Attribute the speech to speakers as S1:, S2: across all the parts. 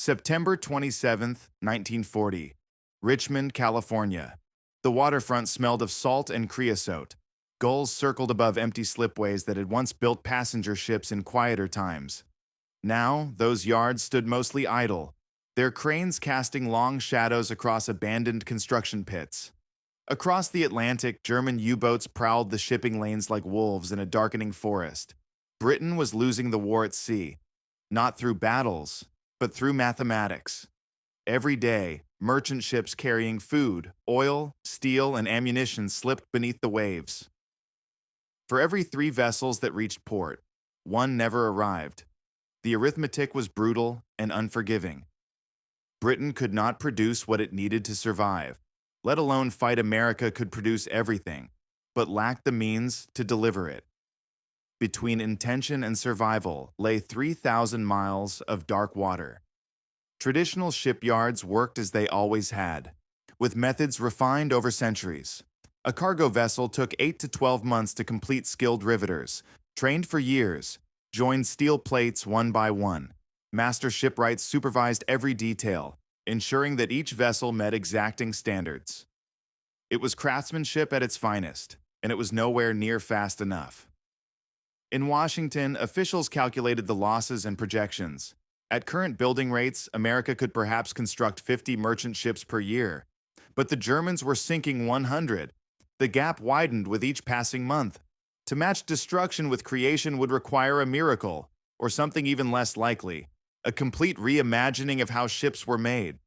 S1: September 27, 1940. Richmond, California. The waterfront smelled of salt and creosote. Gulls circled above empty slipways that had once built passenger ships in quieter times. Now, those yards stood mostly idle, their cranes casting long shadows across abandoned construction pits. Across the Atlantic, German U-boats prowled the shipping lanes like wolves in a darkening forest. Britain was losing the war at sea, not through battles, but through mathematics. Every day, merchant ships carrying food, oil, steel, and ammunition slipped beneath the waves. For every 3 vessels that reached port, 1 never arrived. The arithmetic was brutal and unforgiving. Britain could not produce what it needed to survive, let alone fight. America could produce everything, but lacked the means to deliver it. Between intention and survival lay 3,000 miles of dark water. Traditional shipyards worked as they always had, with methods refined over centuries. A cargo vessel took 8 to 12 months to complete. Skilled riveters, trained for years, joined steel plates one by one. Master shipwrights supervised every detail, ensuring that each vessel met exacting standards. It was craftsmanship at its finest, and it was nowhere near fast enough. In Washington, officials calculated the losses and projections. At current building rates, America could perhaps construct 50 merchant ships per year, but the Germans were sinking 100. The gap widened with each passing month. To match destruction with creation would require a miracle, or something even less likely, a complete reimagining of how ships were made.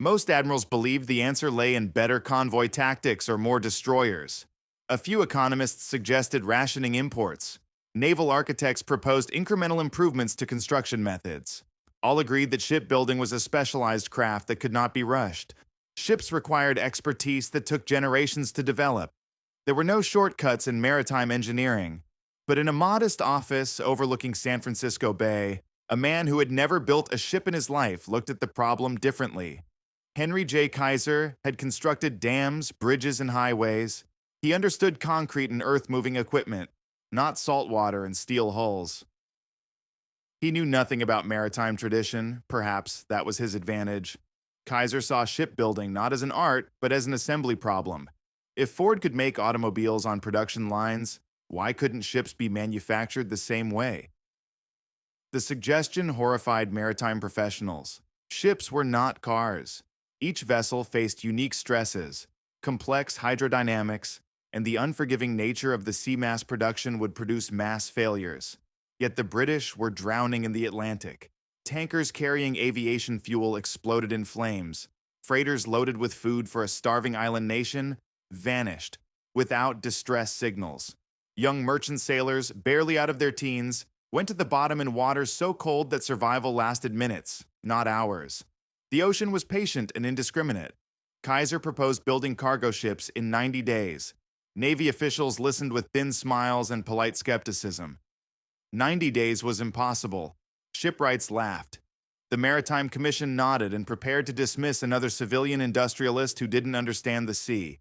S1: Most admirals believed the answer lay in better convoy tactics or more destroyers. A few economists suggested rationing imports. Naval architects proposed incremental improvements to construction methods. All agreed that shipbuilding was a specialized craft that could not be rushed. Ships required expertise that took generations to develop. There were no shortcuts in maritime engineering. But in a modest office overlooking San Francisco Bay, a man who had never built a ship in his life looked at the problem differently. Henry J. Kaiser had constructed dams, bridges, and highways. He understood concrete and earth-moving equipment, not saltwater and steel hulls. He knew nothing about maritime tradition. Perhaps that was his advantage. Kaiser saw shipbuilding not as an art, but as an assembly problem. If Ford could make automobiles on production lines, why couldn't ships be manufactured the same way? The suggestion horrified maritime professionals. Ships were not cars. Each vessel faced unique stresses, complex hydrodynamics, and the unforgiving nature of the sea mass production would produce mass failures. Yet the British were drowning in the Atlantic. Tankers carrying aviation fuel exploded in flames. Freighters loaded with food for a starving island nation vanished without distress signals. Young merchant sailors, barely out of their teens, went to the bottom in waters so cold that survival lasted minutes, not hours. The ocean was patient and indiscriminate. Kaiser proposed building cargo ships in 90 days. Navy officials listened with thin smiles and polite skepticism. 90 days was impossible. Shipwrights laughed. The Maritime Commission nodded and prepared to dismiss another civilian industrialist who didn't understand the sea.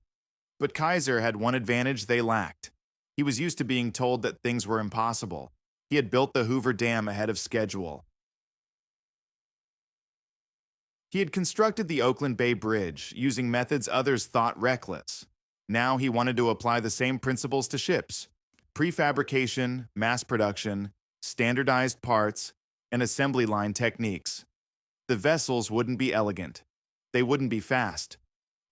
S1: But Kaiser had one advantage they lacked. He was used to being told that things were impossible. He had built the Hoover Dam ahead of schedule. He had constructed the Oakland Bay Bridge using methods others thought reckless. Now he wanted to apply the same principles to ships: prefabrication, mass production, standardized parts, and assembly line techniques. The vessels wouldn't be elegant. They wouldn't be fast.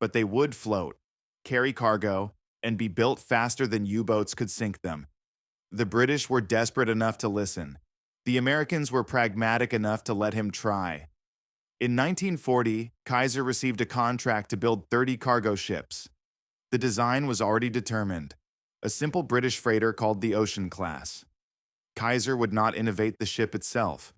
S1: But they would float, carry cargo, and be built faster than U-boats could sink them. The British were desperate enough to listen. The Americans were pragmatic enough to let him try. In 1940, Kaiser received a contract to build 30 cargo ships. The design was already determined: a simple British freighter called the Ocean Class. Kaiser would not innovate the ship itself.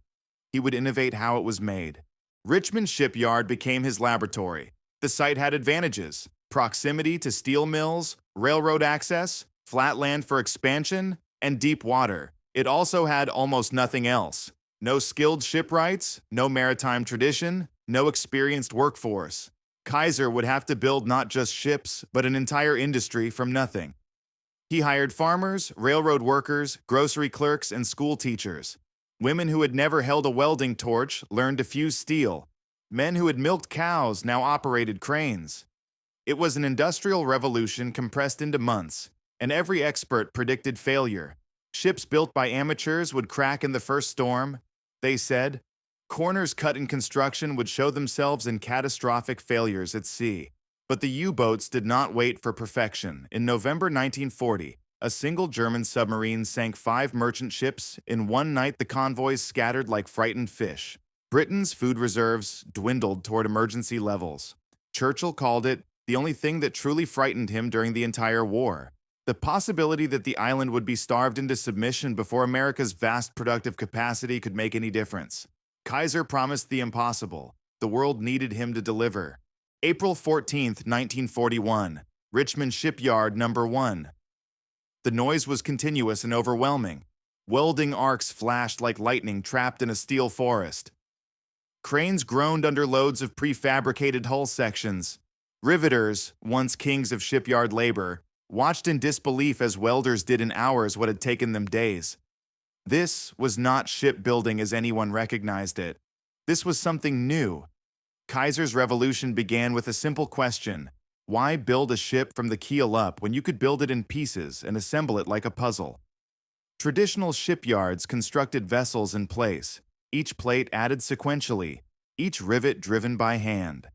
S1: He would innovate how it was made. Richmond shipyard became his laboratory. The site had advantages: proximity to steel mills, railroad access, flat land for expansion, and deep water. It also had almost nothing else. No skilled shipwrights, no maritime tradition, no experienced workforce. Kaiser would have to build not just ships, but an entire industry from nothing. He hired farmers, railroad workers, grocery clerks, and school teachers. Women who had never held a welding torch learned to fuse steel. Men who had milked cows now operated cranes. It was an industrial revolution compressed into months, and every expert predicted failure. Ships built by amateurs would crack in the first storm, they said. Corners cut in construction would show themselves in catastrophic failures at sea. But the U-boats did not wait for perfection. In November 1940, a single German submarine sank 5 merchant ships. In one night, the convoys scattered like frightened fish. Britain's food reserves dwindled toward emergency levels. Churchill called it the only thing that truly frightened him during the entire war. The possibility that the island would be starved into submission before America's vast productive capacity could make any difference. Kaiser promised the impossible. The world needed him to deliver. April 14, 1941, Richmond Shipyard No. 1. The noise was continuous and overwhelming. Welding arcs flashed like lightning trapped in a steel forest. Cranes groaned under loads of prefabricated hull sections. Riveters, once kings of shipyard labor, watched in disbelief as welders did in hours what had taken them days. This was not shipbuilding as anyone recognized it. This was something new. Kaiser's revolution began with a simple question: why build a ship from the keel up when you could build it in pieces and assemble it like a puzzle? Traditional shipyards constructed vessels in place, each plate added sequentially, each rivet driven by hand.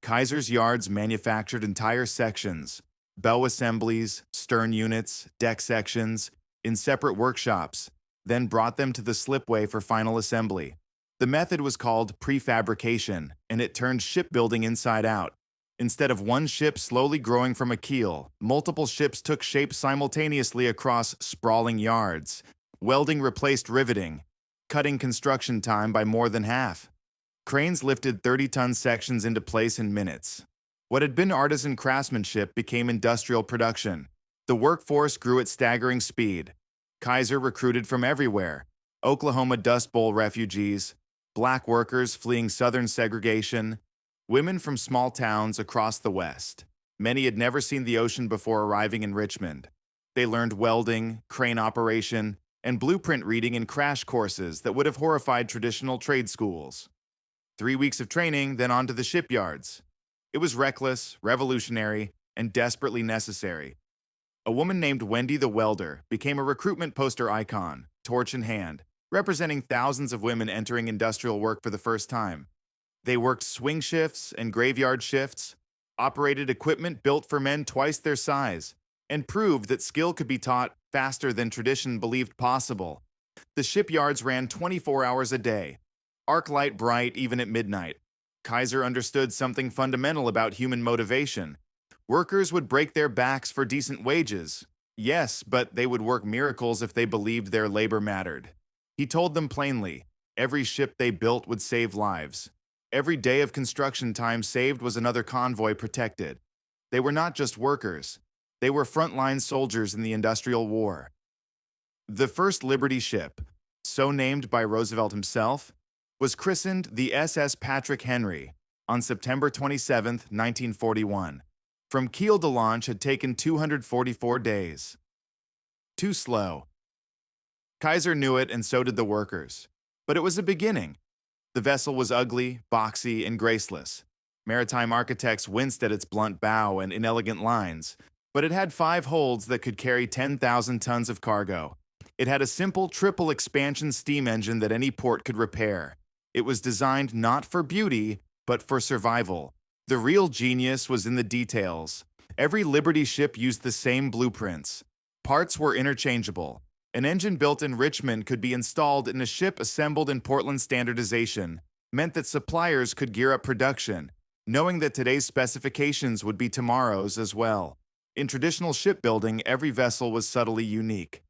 S1: Kaiser's yards manufactured entire sections, bow assemblies, stern units, deck sections, in separate workshops, then brought them to the slipway for final assembly. The method was called prefabrication, and it turned shipbuilding inside out. Instead of one ship slowly growing from a keel, multiple ships took shape simultaneously across sprawling yards. Welding replaced riveting, cutting construction time by more than half. Cranes lifted 30-ton sections into place in minutes. What had been artisan craftsmanship became industrial production. The workforce grew at staggering speed. Kaiser recruited from everywhere: Oklahoma Dust Bowl refugees, black workers fleeing Southern segregation, women from small towns across the West. Many had never seen the ocean before arriving in Richmond. They learned welding, crane operation, and blueprint reading in crash courses that would have horrified traditional trade schools. 3 weeks of training, then on to the shipyards. It was reckless, revolutionary, and desperately necessary. A woman named Wendy the Welder became a recruitment poster icon, torch in hand, representing thousands of women entering industrial work for the first time. They worked swing shifts and graveyard shifts, operated equipment built for men twice their size, and proved that skill could be taught faster than tradition believed possible. The shipyards ran 24 hours a day, arc light bright even at midnight. Kaiser understood something fundamental about human motivation. Workers would break their backs for decent wages. Yes, but they would work miracles if they believed their labor mattered. He told them plainly, every ship they built would save lives. Every day of construction time saved was another convoy protected. They were not just workers. They were frontline soldiers in the industrial war. The first Liberty ship, so named by Roosevelt himself, was christened the SS Patrick Henry on September 27, 1941. From keel to launch had taken 244 days. Too slow. Kaiser knew it, and so did the workers. But it was a beginning. The vessel was ugly, boxy, and graceless. Maritime architects winced at its blunt bow and inelegant lines, but it had 5 holds that could carry 10,000 tons of cargo. It had a simple triple expansion steam engine that any port could repair. It was designed not for beauty, but for survival. The real genius was in the details. Every Liberty ship used the same blueprints. Parts were interchangeable. An engine built in Richmond could be installed in a ship assembled in Portland. Standardization meant that suppliers could gear up production, knowing that today's specifications would be tomorrow's as well. In traditional shipbuilding, every vessel was subtly unique.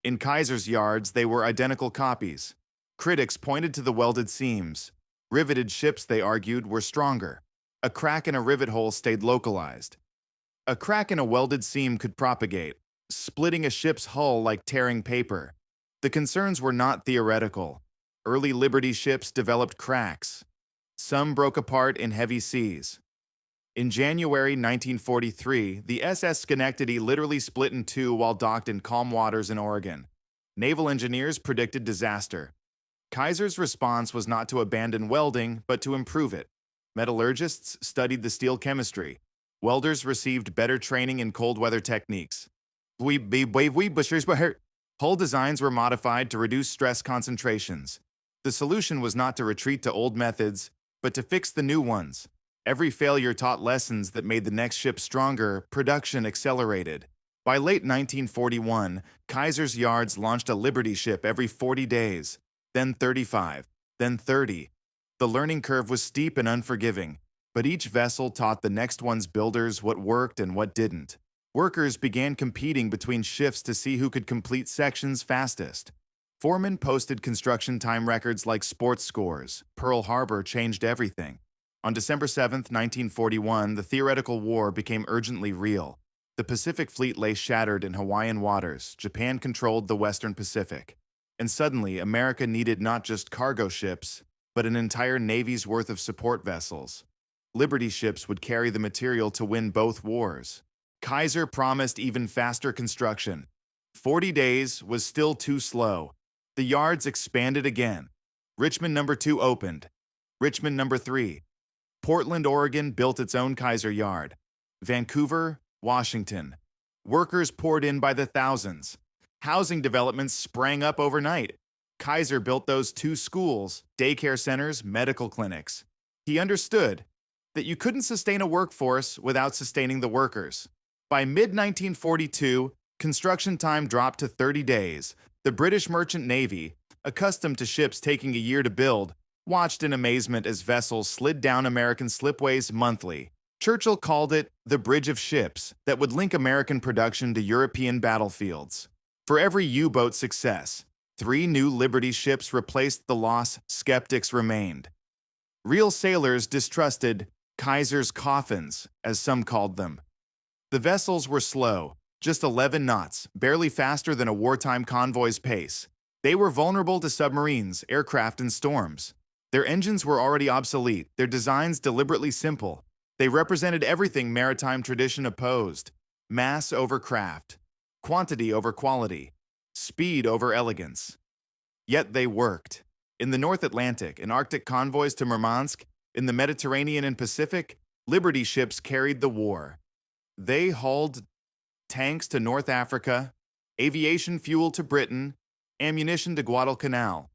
S1: In Kaiser's yards, they were identical copies. Critics pointed to the welded seams. Riveted ships, they argued, were stronger. A crack in a rivet hole stayed localized. A crack in a welded seam could propagate, splitting a ship's hull like tearing paper. The concerns were not theoretical. Early Liberty ships developed cracks. Some broke apart in heavy seas. In January 1943, the SS Schenectady literally split in two while docked in calm waters in Oregon. Naval engineers predicted disaster. Kaiser's response was not to abandon welding, but to improve it. Metallurgists studied the steel chemistry. Welders received better training in cold weather techniques. Hull designs were modified to reduce stress concentrations. The solution was not to retreat to old methods, but to fix the new ones. Every failure taught lessons that made the next ship stronger. Production accelerated. By late 1941, Kaiser's yards launched a Liberty ship every 40 days, then 35, then 30. The learning curve was steep and unforgiving, but each vessel taught the next one's builders what worked and what didn't. Workers began competing between shifts to see who could complete sections fastest. Foremen posted construction time records like sports scores. Pearl Harbor changed everything. On December 7, 1941, the theoretical war became urgently real. The Pacific Fleet lay shattered in Hawaiian waters. Japan controlled the Western Pacific. And suddenly, America needed not just cargo ships, but an entire navy's worth of support vessels. Liberty ships would carry the material to win both wars. Kaiser promised even faster construction. 40 days was still too slow. The yards expanded again. Richmond No. 2 opened. Richmond No. 3. Portland, Oregon built its own Kaiser yard. Vancouver, Washington. Workers poured in by the thousands. Housing developments sprang up overnight. Kaiser built those 2 schools, daycare centers, medical clinics. He understood that you couldn't sustain a workforce without sustaining the workers. By mid-1942, construction time dropped to 30 days. The British Merchant Navy, accustomed to ships taking a year to build, watched in amazement as vessels slid down American slipways monthly. Churchill called it the bridge of ships that would link American production to European battlefields. For every U-boat success, 3 new Liberty ships replaced the loss. Skeptics remained. Real sailors distrusted Kaiser's coffins, as some called them. The vessels were slow, just 11 knots, barely faster than a wartime convoy's pace. They were vulnerable to submarines, aircraft, and storms. Their engines were already obsolete, their designs deliberately simple. They represented everything maritime tradition opposed: mass over craft, quantity over quality, speed over elegance. Yet they worked. In the North Atlantic and Arctic convoys to Murmansk, in the Mediterranean and Pacific, Liberty ships carried the war. They hauled tanks to North Africa, aviation fuel to Britain, ammunition to Guadalcanal.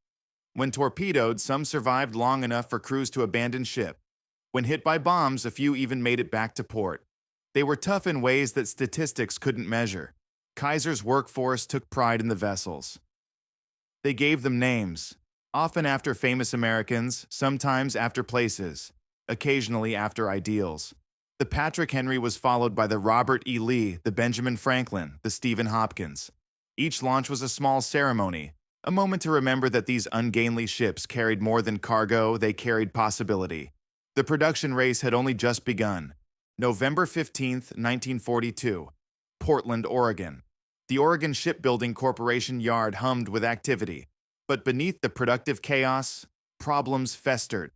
S1: When torpedoed, some survived long enough for crews to abandon ship. When hit by bombs, a few even made it back to port. They were tough in ways that statistics couldn't measure. Kaiser's workforce took pride in the vessels. They gave them names, often after famous Americans, sometimes after places, occasionally after ideals. The Patrick Henry was followed by the Robert E. Lee, the Benjamin Franklin, the Stephen Hopkins. Each launch was a small ceremony, a moment to remember that these ungainly ships carried more than cargo, they carried possibility. The production race had only just begun. November 15, 1942, Portland, Oregon. The Oregon Shipbuilding Corporation yard hummed with activity. But beneath the productive chaos, problems festered.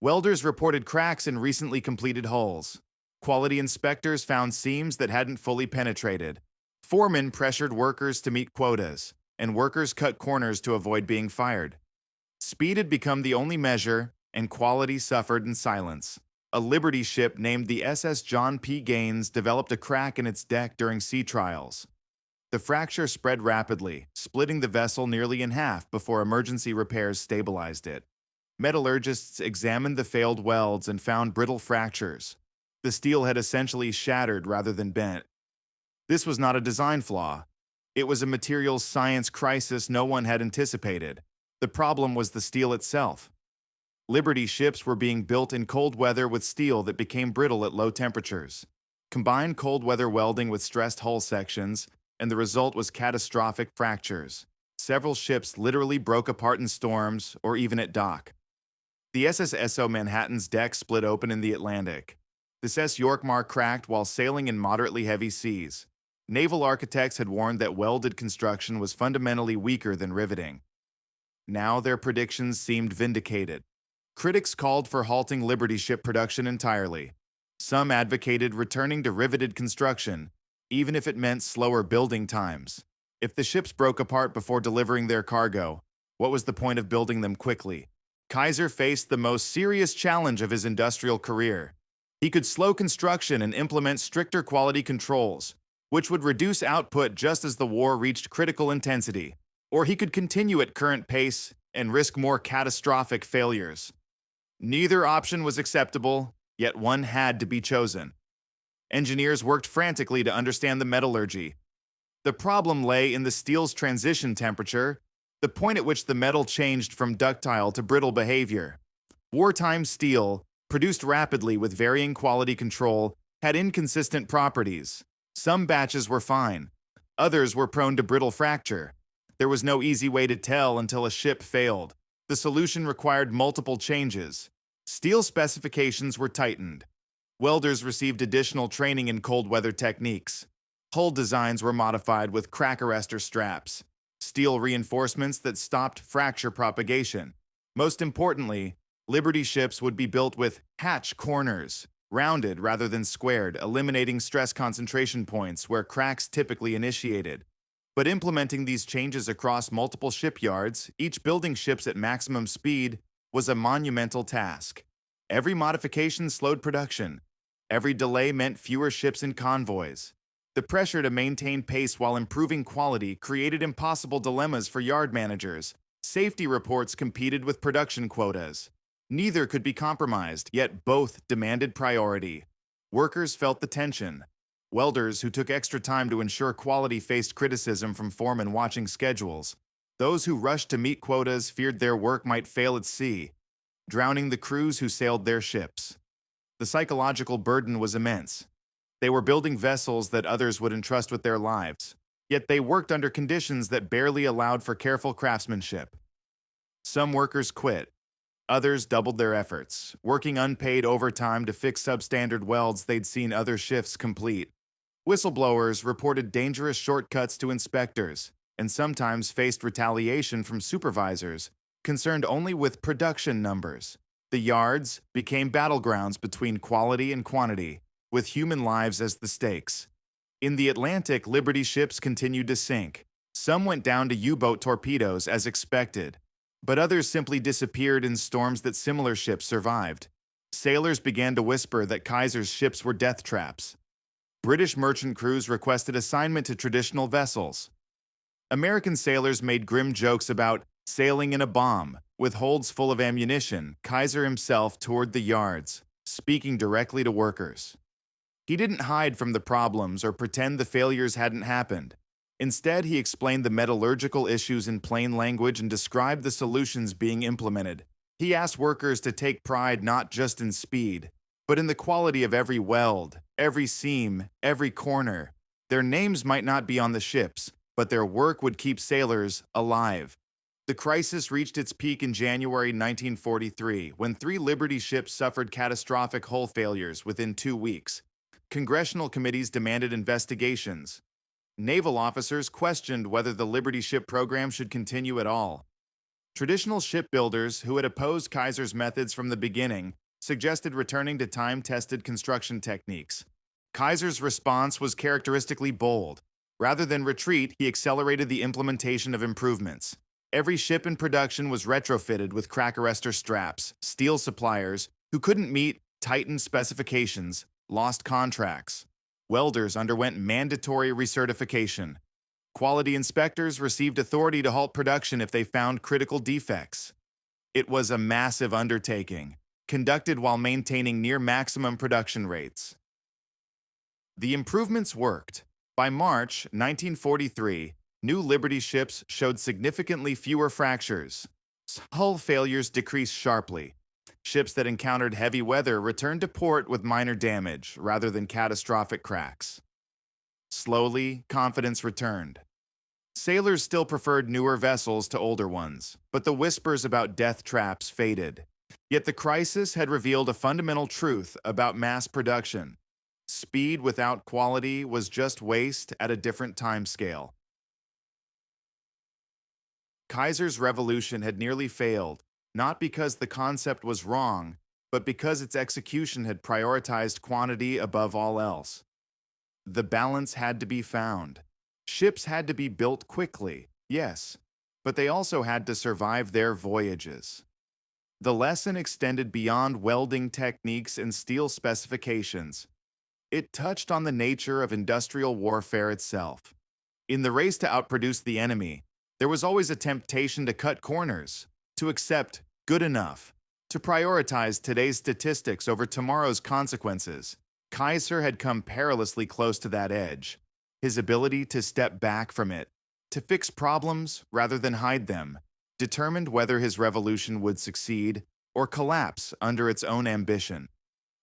S1: Welders reported cracks in recently completed hulls. Quality inspectors found seams that hadn't fully penetrated. Foremen pressured workers to meet quotas, and workers cut corners to avoid being fired. Speed had become the only measure, and quality suffered in silence. A Liberty ship named the SS John P. Gaines developed a crack in its deck during sea trials. The fracture spread rapidly, splitting the vessel nearly in half before emergency repairs stabilized it. Metallurgists examined the failed welds and found brittle fractures. The steel had essentially shattered rather than bent. This was not a design flaw. It was a materials science crisis no one had anticipated. The problem was the steel itself. Liberty ships were being built in cold weather with steel that became brittle at low temperatures. Combine cold weather welding with stressed hull sections, and the result was catastrophic fractures. Several ships literally broke apart in storms or even at dock. The SS Manhattan's deck split open in the Atlantic. The SS Yorkmar cracked while sailing in moderately heavy seas. Naval architects had warned that welded construction was fundamentally weaker than riveting. Now their predictions seemed vindicated. Critics called for halting Liberty ship production entirely. Some advocated returning to riveted construction, even if it meant slower building times. If the ships broke apart before delivering their cargo, What was the point of building them quickly? Kaiser faced the most serious challenge of his industrial career. He could slow construction and implement stricter quality controls, which would reduce output just as the war reached critical intensity, or he could continue at current pace and risk more catastrophic failures. Neither option was acceptable, yet one had to be chosen. Engineers worked frantically to understand the metallurgy. The problem lay in the steel's transition temperature, the point at which the metal changed from ductile to brittle behavior. Wartime steel, produced rapidly with varying quality control, had inconsistent properties. Some batches were fine, others were prone to brittle fracture. There was no easy way to tell until a ship failed. The solution required multiple changes. Steel specifications were tightened. Welders received additional training in cold weather techniques. Hull designs were modified with crack arrestor straps, steel reinforcements that stopped fracture propagation. Most importantly, Liberty ships would be built with hatch corners, rounded rather than squared, eliminating stress concentration points where cracks typically initiated. But implementing these changes across multiple shipyards, each building ships at maximum speed, was a monumental task. Every modification slowed production. Every delay meant fewer ships in convoys. The pressure to maintain pace while improving quality created impossible dilemmas for yard managers. Safety reports competed with production quotas. Neither could be compromised, yet both demanded priority. Workers felt the tension. Welders who took extra time to ensure quality faced criticism from foremen watching schedules. Those who rushed to meet quotas feared their work might fail at sea, drowning the crews who sailed their ships. The psychological burden was immense. They were building vessels that others would entrust with their lives, yet they worked under conditions that barely allowed for careful craftsmanship. Some workers quit. Others doubled their efforts, working unpaid overtime to fix substandard welds they'd seen other shifts complete. Whistleblowers reported dangerous shortcuts to inspectors, and sometimes faced retaliation from supervisors, concerned only with production numbers. The yards became battlegrounds between quality and quantity, with human lives as the stakes. In the Atlantic, Liberty ships continued to sink. Some went down to U-boat torpedoes as expected, but others simply disappeared in storms that similar ships survived. Sailors began to whisper that Kaiser's ships were death traps. British merchant crews requested assignment to traditional vessels. American sailors made grim jokes about sailing in a bomb. With holds full of ammunition, Kaiser himself toured the yards, speaking directly to workers. He didn't hide from the problems or pretend the failures hadn't happened. Instead, he explained the metallurgical issues in plain language and described the solutions being implemented. He asked workers to take pride not just in speed, but in the quality of every weld, every seam, every corner. Their names might not be on the ships, but their work would keep sailors alive. The crisis reached its peak in January 1943, when 3 Liberty ships suffered catastrophic hull failures within 2 weeks. Congressional committees demanded investigations. Naval officers questioned whether the Liberty ship program should continue at all. Traditional shipbuilders, who had opposed Kaiser's methods from the beginning, suggested returning to time-tested construction techniques. Kaiser's response was characteristically bold. Rather than retreat, he accelerated the implementation of improvements. Every ship in production was retrofitted with crack arrestor straps. Steel suppliers, who couldn't meet tightened specifications, lost contracts. Welders underwent mandatory recertification. Quality inspectors received authority to halt production if they found critical defects. It was a massive undertaking, conducted while maintaining near maximum production rates. The improvements worked. By March 1943, new Liberty ships showed significantly fewer fractures. Hull failures decreased sharply. Ships that encountered heavy weather returned to port with minor damage rather than catastrophic cracks. Slowly, confidence returned. Sailors still preferred newer vessels to older ones, but the whispers about death traps faded. Yet the crisis had revealed a fundamental truth about mass production. Speed without quality was just waste at a different timescale. Kaiser's revolution had nearly failed, not because the concept was wrong, but because its execution had prioritized quantity above all else. The balance had to be found. Ships had to be built quickly, yes, but they also had to survive their voyages. The lesson extended beyond welding techniques and steel specifications. It touched on the nature of industrial warfare itself. In the race to outproduce the enemy, there was always a temptation to cut corners, to accept good enough, to prioritize today's statistics over tomorrow's consequences. Kaiser had come perilously close to that edge. His ability to step back from it, to fix problems rather than hide them, determined whether his revolution would succeed or collapse under its own ambition.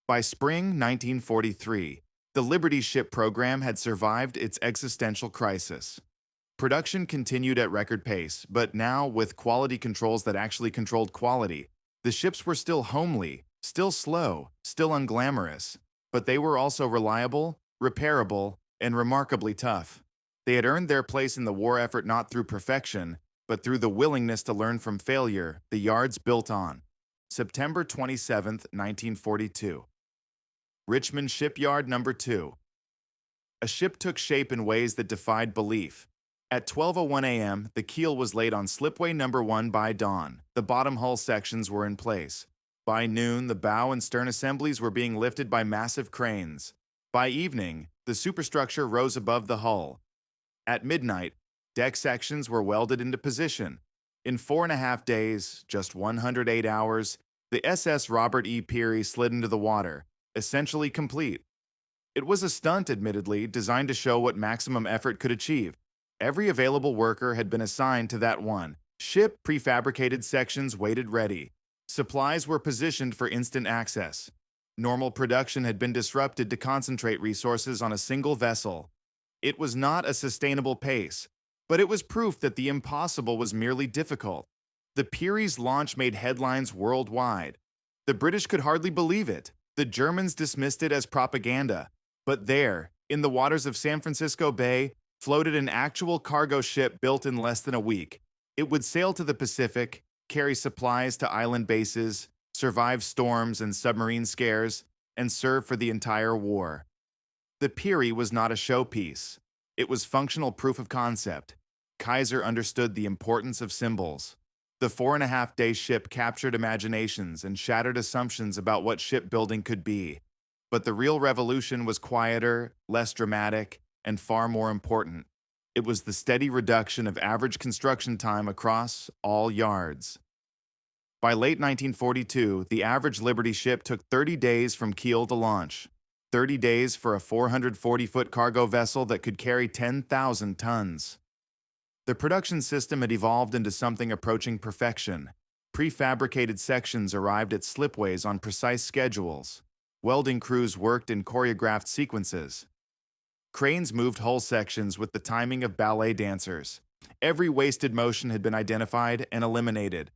S1: By spring 1943, the Liberty ship program had survived its existential crisis. Production continued at record pace, but now with quality controls that actually controlled quality. The ships were still homely, still slow, still unglamorous, but they were also reliable, repairable, and remarkably tough. They had earned their place in the war effort not through perfection, but through the willingness to learn from failure the yards built on. September 27, 1942. Richmond Shipyard Number 2. A ship took shape in ways that defied belief. At 12:01 a.m., the keel was laid on slipway number 1 by dawn. The bottom hull sections were in place. By noon, the bow and stern assemblies were being lifted by massive cranes. By evening, the superstructure rose above the hull. At midnight, deck sections were welded into position. In 4.5 days, just 108 hours, the SS Robert E. Peary slid into the water, essentially complete. It was a stunt, admittedly, designed to show what maximum effort could achieve. Every available worker had been assigned to that one. Ship prefabricated sections waited ready. Supplies were positioned for instant access. Normal production had been disrupted to concentrate resources on a single vessel. It was not a sustainable pace, but it was proof that the impossible was merely difficult. The Peary's launch made headlines worldwide. The British could hardly believe it. The Germans dismissed it as propaganda. But there, in the waters of San Francisco Bay, floated an actual cargo ship built in less than a week. It would sail to the Pacific, carry supplies to island bases, survive storms and submarine scares, and serve for the entire war. The Peary was not a showpiece. It was functional proof of concept. Kaiser understood the importance of symbols. The 4.5-day ship captured imaginations and shattered assumptions about what shipbuilding could be. But the real revolution was quieter, less dramatic, and far more important. It was the steady reduction of average construction time across all yards. By late 1942, the average Liberty ship took 30 days from keel to launch. 30 days for a 440-foot cargo vessel that could carry 10,000 tons. The production system had evolved into something approaching perfection. Prefabricated sections arrived at slipways on precise schedules. Welding crews worked in choreographed sequences. Cranes moved hull sections with the timing of ballet dancers. Every wasted motion had been identified and eliminated.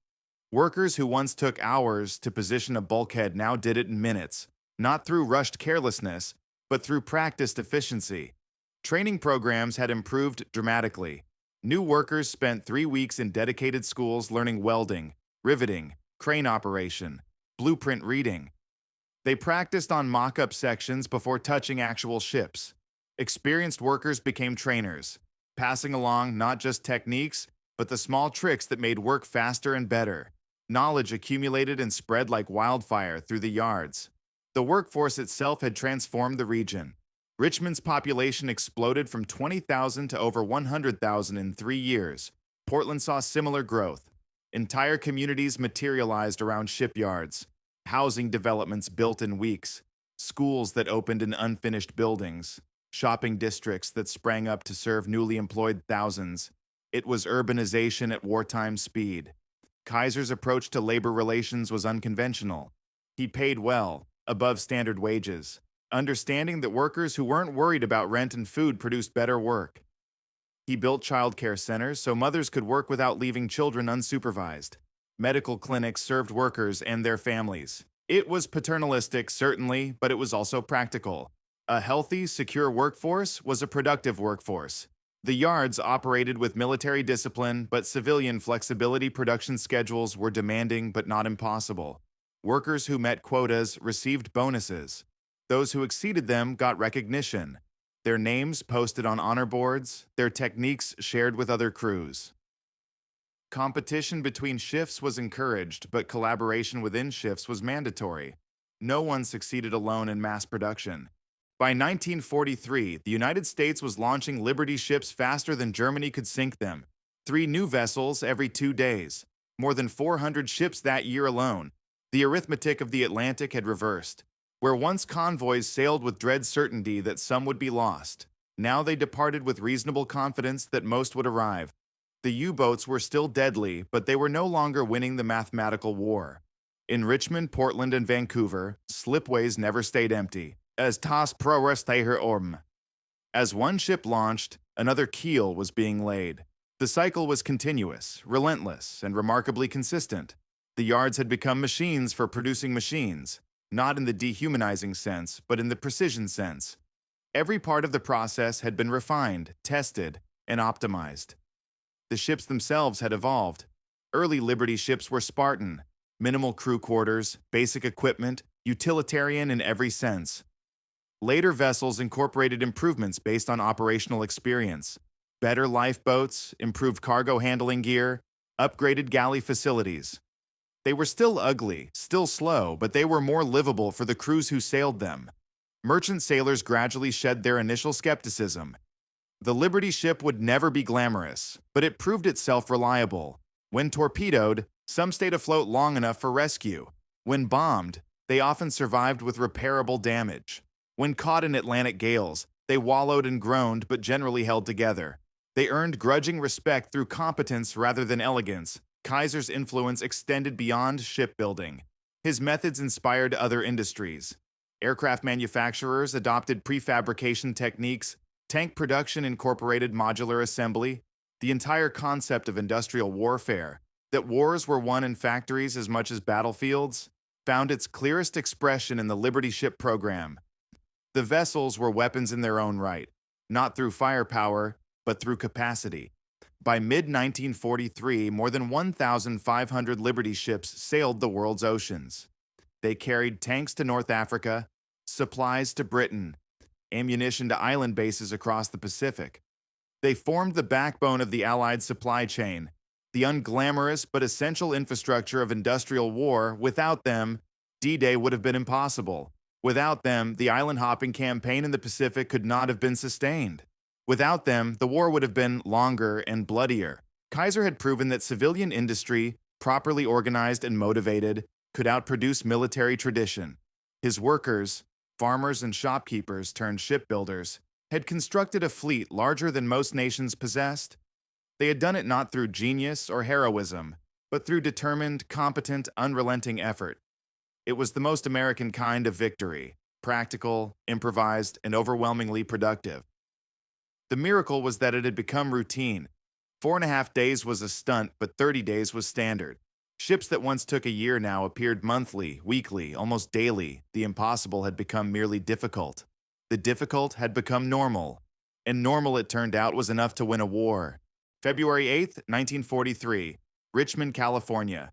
S1: Workers who once took hours to position a bulkhead now did it in minutes, not through rushed carelessness, but through practiced efficiency. Training programs had improved dramatically. New workers spent 3 weeks in dedicated schools learning welding, riveting, crane operation, blueprint reading. They practiced on mock-up sections before touching actual ships. Experienced workers became trainers, passing along not just techniques, but the small tricks that made work faster and better. Knowledge accumulated and spread like wildfire through the yards. The workforce itself had transformed the region. Richmond's population exploded from 20,000 to over 100,000 in 3 years. Portland saw similar growth. Entire communities materialized around shipyards. Housing developments built in weeks. Schools that opened in unfinished buildings. Shopping districts that sprang up to serve newly employed thousands. It was urbanization at wartime speed. Kaiser's approach to labor relations was unconventional. He paid well, above standard wages, understanding that workers who weren't worried about rent and food produced better work. He built childcare centers so mothers could work without leaving children unsupervised. Medical clinics served workers and their families. It was paternalistic, certainly, but it was also practical. A healthy, secure workforce was a productive workforce. The yards operated with military discipline, but civilian flexibility. Production schedules were demanding but not impossible. Workers who met quotas received bonuses. Those who exceeded them got recognition. Their names posted on honor boards, their techniques shared with other crews. Competition between shifts was encouraged, but collaboration within shifts was mandatory. No one succeeded alone in mass production. By 1943, the United States was launching Liberty ships faster than Germany could sink them. 3 new vessels every 2 days. More than 400 ships that year alone. The arithmetic of the Atlantic had reversed. Where once convoys sailed with dread certainty that some would be lost, now they departed with reasonable confidence that most would arrive. The U-boats were still deadly, but they were no longer winning the mathematical war. In Richmond, Portland, and Vancouver, slipways never stayed empty. As tas prorestaher orm. As one ship launched, another keel was being laid. The cycle was continuous, relentless, and remarkably consistent. The yards had become machines for producing machines, not in the dehumanizing sense, but in the precision sense. Every part of the process had been refined, tested, and optimized. The ships themselves had evolved. Early Liberty ships were Spartan, minimal crew quarters, basic equipment, utilitarian in every sense. Later vessels incorporated improvements based on operational experience. Better lifeboats, improved cargo handling gear, upgraded galley facilities. They were still ugly, still slow, but they were more livable for the crews who sailed them. Merchant sailors gradually shed their initial skepticism. The Liberty ship would never be glamorous, but it proved itself reliable. When torpedoed, some stayed afloat long enough for rescue. When bombed, they often survived with repairable damage. When caught in Atlantic gales, they wallowed and groaned but generally held together. They earned grudging respect through competence rather than elegance. Kaiser's influence extended beyond shipbuilding. His methods inspired other industries. Aircraft manufacturers adopted prefabrication techniques. Tank production incorporated modular assembly. The entire concept of industrial warfare, that wars were won in factories as much as battlefields, found its clearest expression in the Liberty ship program. The vessels were weapons in their own right, not through firepower, but through capacity. By mid-1943, more than 1,500 Liberty ships sailed the world's oceans. They carried tanks to North Africa, supplies to Britain, ammunition to island bases across the Pacific. They formed the backbone of the Allied supply chain, the unglamorous but essential infrastructure of industrial war. Without them, D-Day would have been impossible. Without them, the island-hopping campaign in the Pacific could not have been sustained. Without them, the war would have been longer and bloodier. Kaiser had proven that civilian industry, properly organized and motivated, could outproduce military tradition. His workers, farmers and shopkeepers turned shipbuilders, had constructed a fleet larger than most nations possessed. They had done it not through genius or heroism, but through determined, competent, unrelenting effort. It was the most American kind of victory, practical, improvised, and overwhelmingly productive. The miracle was that it had become routine. 4.5 days was a stunt, but 30 days was standard. Ships that once took a year now appeared monthly, weekly, almost daily. The impossible had become merely difficult. The difficult had become normal. And normal, it turned out, was enough to win a war. February 8th, 1943, Richmond, California.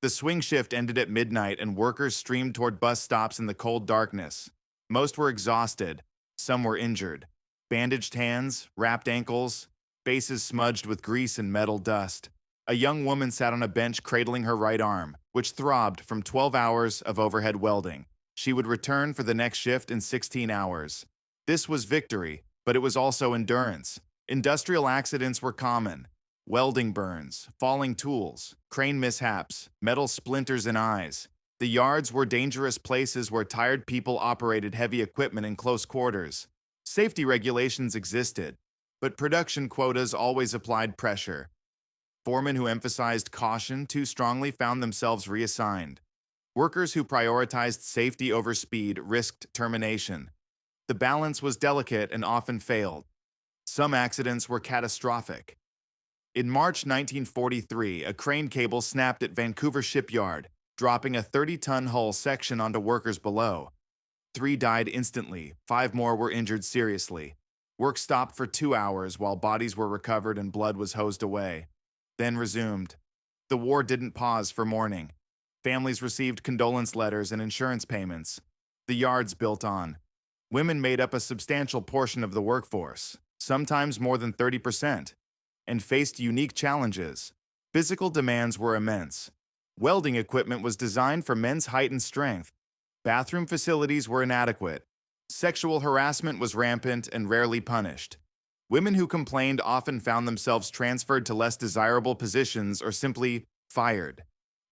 S1: The swing shift ended at midnight and workers streamed toward bus stops in the cold darkness. Most were exhausted. Some were injured. Bandaged hands, wrapped ankles, faces smudged with grease and metal dust. A young woman sat on a bench cradling her right arm, which throbbed from 12 hours of overhead welding. She would return for the next shift in 16 hours. This was victory, but it was also endurance. Industrial accidents were common. Welding burns, falling tools, crane mishaps, metal splinters in eyes. The yards were dangerous places where tired people operated heavy equipment in close quarters. Safety regulations existed, but production quotas always applied pressure. Foremen who emphasized caution too strongly found themselves reassigned. Workers who prioritized safety over speed risked termination. The balance was delicate and often failed. Some accidents were catastrophic. In March 1943, a crane cable snapped at Vancouver shipyard, dropping a 30-ton hull section onto workers below. 3 died instantly, 5 more were injured seriously. Work stopped for 2 hours while bodies were recovered and blood was hosed away. Then resumed. The war didn't pause for mourning. Families received condolence letters and insurance payments. The yards built on. Women made up a substantial portion of the workforce, sometimes more than 30%, and faced unique challenges. Physical demands were immense. Welding equipment was designed for men's height and strength. Bathroom facilities were inadequate. Sexual harassment was rampant and rarely punished. Women who complained often found themselves transferred to less desirable positions or simply fired.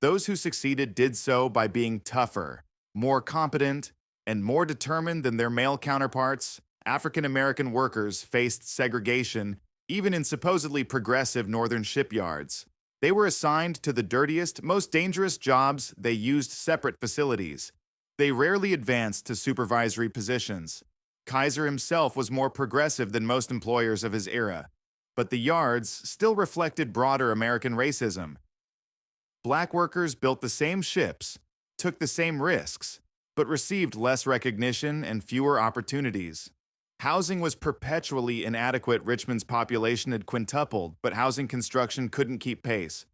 S1: Those who succeeded did so by being tougher, more competent, and more determined than their male counterparts. African American workers faced segregation even in supposedly progressive northern shipyards. They were assigned to the dirtiest, most dangerous jobs. They used separate facilities. They rarely advanced to supervisory positions. Kaiser himself was more progressive than most employers of his era, but the yards still reflected broader American racism. Black workers built the same ships, took the same risks, but received less recognition and fewer opportunities. Housing was perpetually inadequate. Richmond's population had quintupled, but housing construction couldn't keep pace.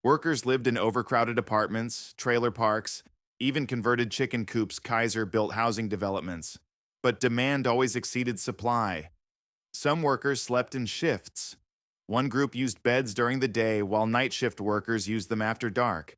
S1: Workers lived in overcrowded apartments, trailer parks, even converted chicken coops. Kaiser built housing developments, but demand always exceeded supply. Some workers slept in shifts. One group used beds during the day while night shift workers used them after dark.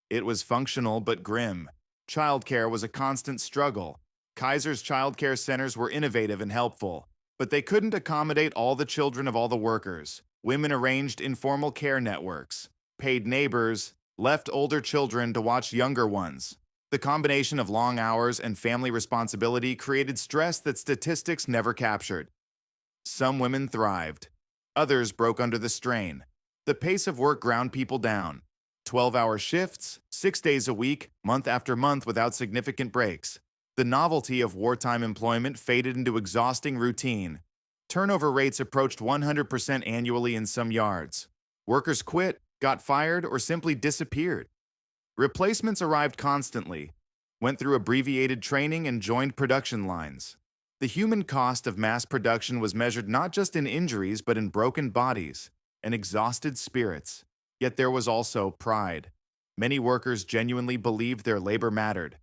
S1: It was functional but grim. Childcare was a constant struggle. Kaiser's childcare centers were innovative and helpful, but they couldn't accommodate all the children of all the workers. Women arranged informal care networks, paid neighbors, left older children to watch younger ones. The combination of long hours and family responsibility created stress that statistics never captured. Some women thrived. Others broke under the strain. The pace of work ground people down. 12-hour shifts, 6 days a week, month after month without significant breaks. The novelty of wartime employment faded into exhausting routine. Turnover rates approached 100% annually in some yards. Workers quit, got fired, or simply disappeared. Replacements arrived constantly, went through abbreviated training, and joined production lines. The human cost of mass production was measured not just in injuries but in broken bodies and exhausted spirits. Yet there was also pride. Many workers genuinely believed their labor mattered.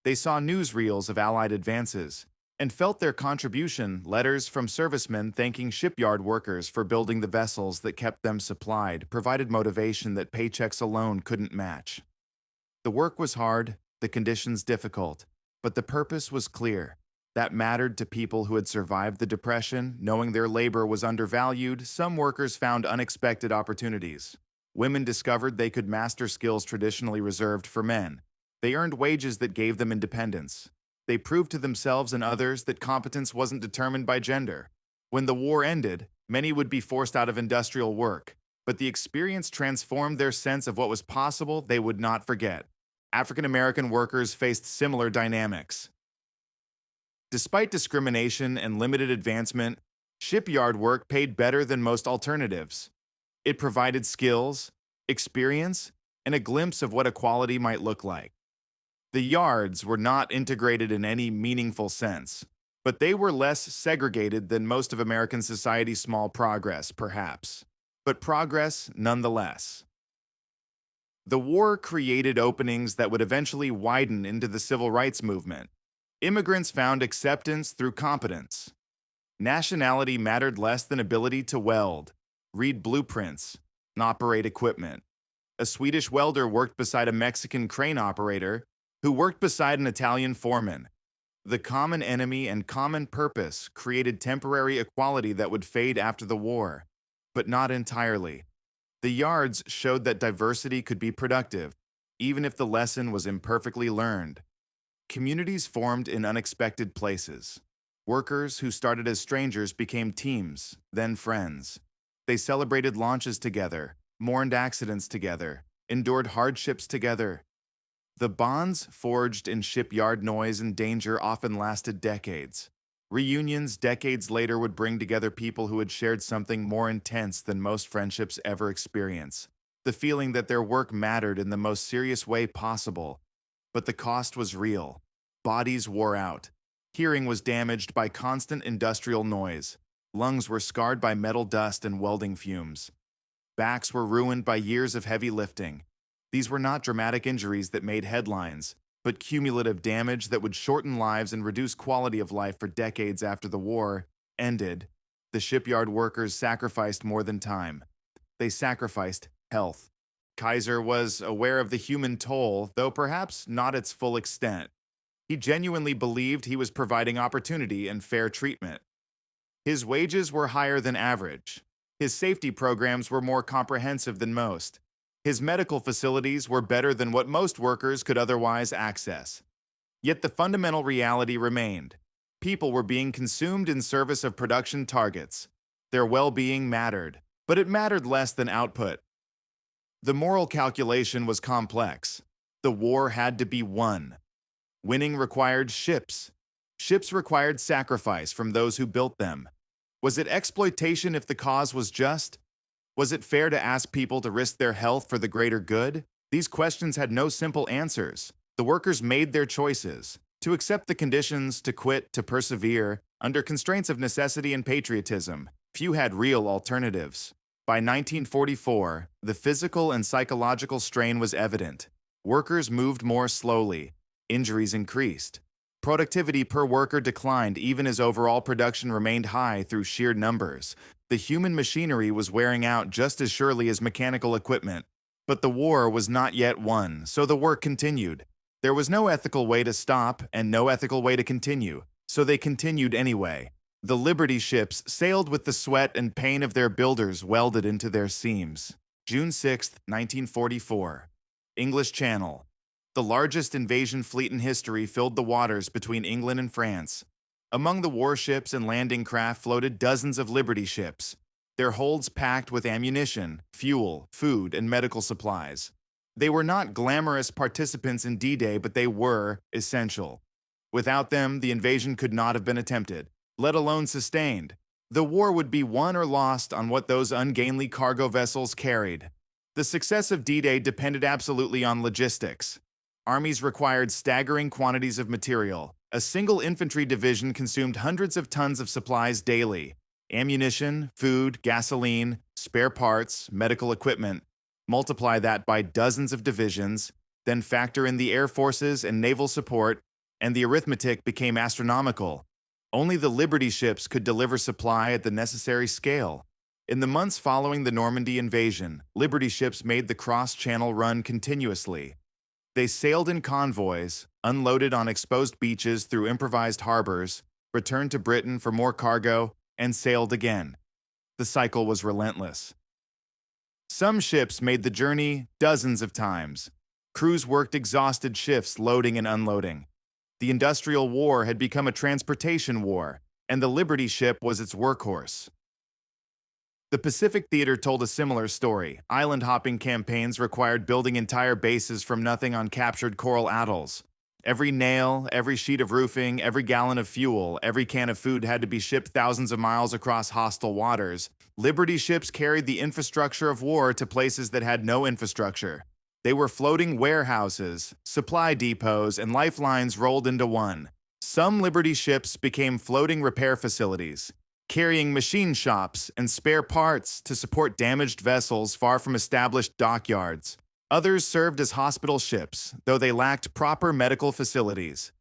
S1: They saw newsreels of Allied advances and felt their contribution. Letters from servicemen thanking shipyard workers for building the vessels that kept them supplied provided motivation that paychecks alone couldn't match. The work was hard, the conditions difficult, but the purpose was clear. That mattered to people who had survived the Depression. Knowing their labor was undervalued, some workers found unexpected opportunities. Women discovered they could master skills traditionally reserved for men. They earned wages that gave them independence. They proved to themselves and others that competence wasn't determined by gender. When the war ended, many would be forced out of industrial work, but the experience transformed their sense of what was possible. They would not forget. African American workers faced similar dynamics. Despite discrimination and limited advancement, shipyard work paid better than most alternatives. It provided skills, experience, and a glimpse of what equality might look like. The yards were not integrated in any meaningful sense, but they were less segregated than most of American society's. Small progress, perhaps, but progress nonetheless. The war created openings that would eventually widen into the civil rights movement. Immigrants found acceptance through competence. Nationality mattered less than ability to weld, read blueprints, and operate equipment. A Swedish welder worked beside a Mexican crane operator who worked beside an Italian foreman. The common enemy and common purpose created temporary equality that would fade after the war, but not entirely. The yards showed that diversity could be productive, even if the lesson was imperfectly learned. Communities formed in unexpected places. Workers who started as strangers became teams, then friends. They celebrated launches together, mourned accidents together, endured hardships together. The bonds forged in shipyard noise and danger often lasted decades. Reunions decades later would bring together people who had shared something more intense than most friendships ever experience. The feeling that their work mattered in the most serious way possible. But the cost was real. Bodies wore out. Hearing was damaged by constant industrial noise. Lungs were scarred by metal dust and welding fumes. Backs were ruined by years of heavy lifting. These were not dramatic injuries that made headlines, but cumulative damage that would shorten lives and reduce quality of life for decades after the war ended. The shipyard workers sacrificed more than time. They sacrificed health. Kaiser was aware of the human toll, though perhaps not its full extent. He genuinely believed he was providing opportunity and fair treatment. His wages were higher than average. His safety programs were more comprehensive than most. His medical facilities were better than what most workers could otherwise access. Yet the fundamental reality remained. People were being consumed in service of production targets. Their well-being mattered, but it mattered less than output. The moral calculation was complex. The war had to be won. Winning required ships. Ships required sacrifice from those who built them. Was it exploitation if the cause was just? Was it fair to ask people to risk their health for the greater good? These questions had no simple answers. The workers made their choices. To accept the conditions, to quit, to persevere, under constraints of necessity and patriotism. Few had real alternatives. By 1944, the physical and psychological strain was evident. Workers moved more slowly. Injuries increased. Productivity per worker declined even as overall production remained high through sheer numbers. The human machinery was wearing out just as surely as mechanical equipment. But the war was not yet won, so the work continued. There was no ethical way to stop and no ethical way to continue, so they continued anyway. The Liberty ships sailed with the sweat and pain of their builders welded into their seams. June 6, 1944. English Channel. The largest invasion fleet in history filled the waters between England and France. Among the warships and landing craft floated dozens of Liberty ships, their holds packed with ammunition, fuel, food, and medical supplies. They were not glamorous participants in D-Day, but they were essential. Without them, the invasion could not have been attempted, let alone sustained. The war would be won or lost on what those ungainly cargo vessels carried. The success of D-Day depended absolutely on logistics. Armies required staggering quantities of material. A single infantry division consumed hundreds of tons of supplies daily. Ammunition, food, gasoline, spare parts, medical equipment. Multiply that by dozens of divisions, then factor in the air forces and naval support, and the arithmetic became astronomical. Only the Liberty ships could deliver supply at the necessary scale. In the months following the Normandy invasion, Liberty ships made the cross-channel run continuously. They sailed in convoys, unloaded on exposed beaches through improvised harbors, returned to Britain for more cargo, and sailed again. The cycle was relentless. Some ships made the journey dozens of times. Crews worked exhausted shifts loading and unloading. The industrial war had become a transportation war, and the Liberty ship was its workhorse. The Pacific Theater told a similar story. Island-hopping campaigns required building entire bases from nothing on captured coral atolls. Every nail, every sheet of roofing, every gallon of fuel, every can of food had to be shipped thousands of miles across hostile waters. Liberty ships carried the infrastructure of war to places that had no infrastructure. They were floating warehouses, supply depots, and lifelines rolled into one. Some Liberty ships became floating repair facilities, carrying machine shops and spare parts to support damaged vessels far from established dockyards. Others served as hospital ships, though they lacked proper medical facilities.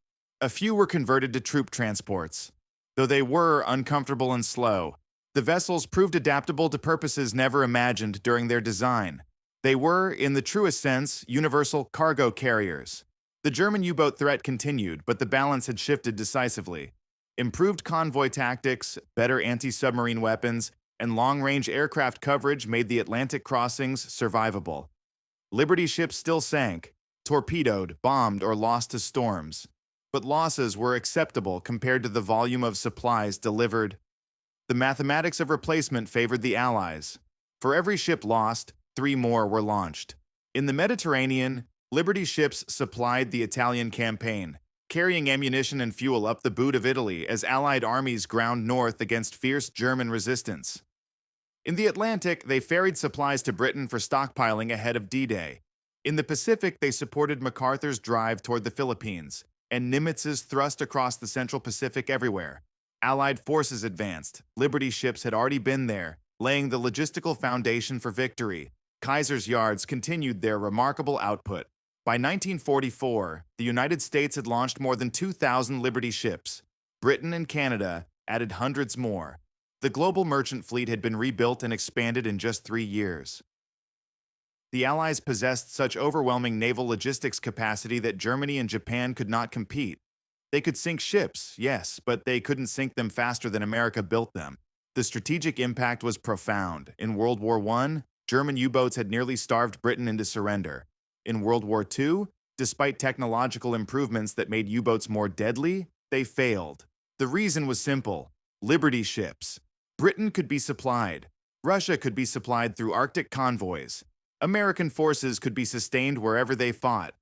S1: A few were converted to troop transports. Though they were uncomfortable and slow, the vessels proved adaptable to purposes never imagined during their design. They were, in the truest sense, universal cargo carriers. The German U-boat threat continued, but the balance had shifted decisively. Improved convoy tactics, better anti-submarine weapons, and long-range aircraft coverage made the Atlantic crossings survivable. Liberty ships still sank, torpedoed, bombed, or lost to storms. But losses were acceptable compared to the volume of supplies delivered. The mathematics of replacement favored the Allies. For every ship lost, 3 more were launched. In the Mediterranean, Liberty ships supplied the Italian campaign, carrying ammunition and fuel up the boot of Italy as Allied armies ground north against fierce German resistance. In the Atlantic, they ferried supplies to Britain for stockpiling ahead of D-Day. In the Pacific, they supported MacArthur's drive toward the Philippines, and Nimitz's thrust across the Central Pacific everywhere. Allied forces advanced. Liberty ships had already been there, laying the logistical foundation for victory. Kaiser's yards continued their remarkable output. By 1944, the United States had launched more than 2,000 Liberty ships. Britain and Canada added hundreds more. The global merchant fleet had been rebuilt and expanded in just 3 years. The Allies possessed such overwhelming naval logistics capacity that Germany and Japan could not compete. They could sink ships, yes, but they couldn't sink them faster than America built them. The strategic impact was profound. In World War I, German U-boats had nearly starved Britain into surrender. In World War II, despite technological improvements that made U-boats more deadly, they failed. The reason was simple: Liberty ships. Britain could be supplied. Russia could be supplied through Arctic convoys. American forces could be sustained wherever they fought.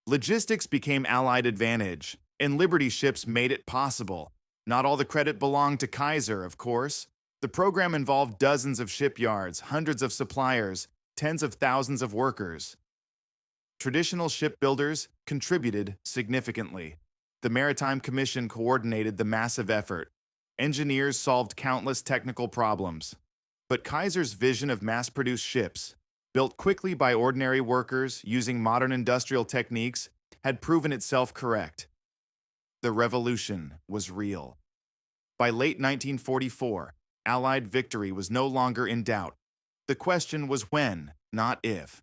S1: Logistics became Allied advantage, and Liberty ships made it possible. Not all the credit belonged to Kaiser, of course. The program involved dozens of shipyards, hundreds of suppliers, tens of thousands of workers. Traditional shipbuilders contributed significantly. The Maritime Commission coordinated the massive effort. Engineers solved countless technical problems. But Kaiser's vision of mass-produced ships, built quickly by ordinary workers using modern industrial techniques, had proven itself correct. The revolution was real. By late 1944, Allied victory was no longer in doubt. The question was when, not if.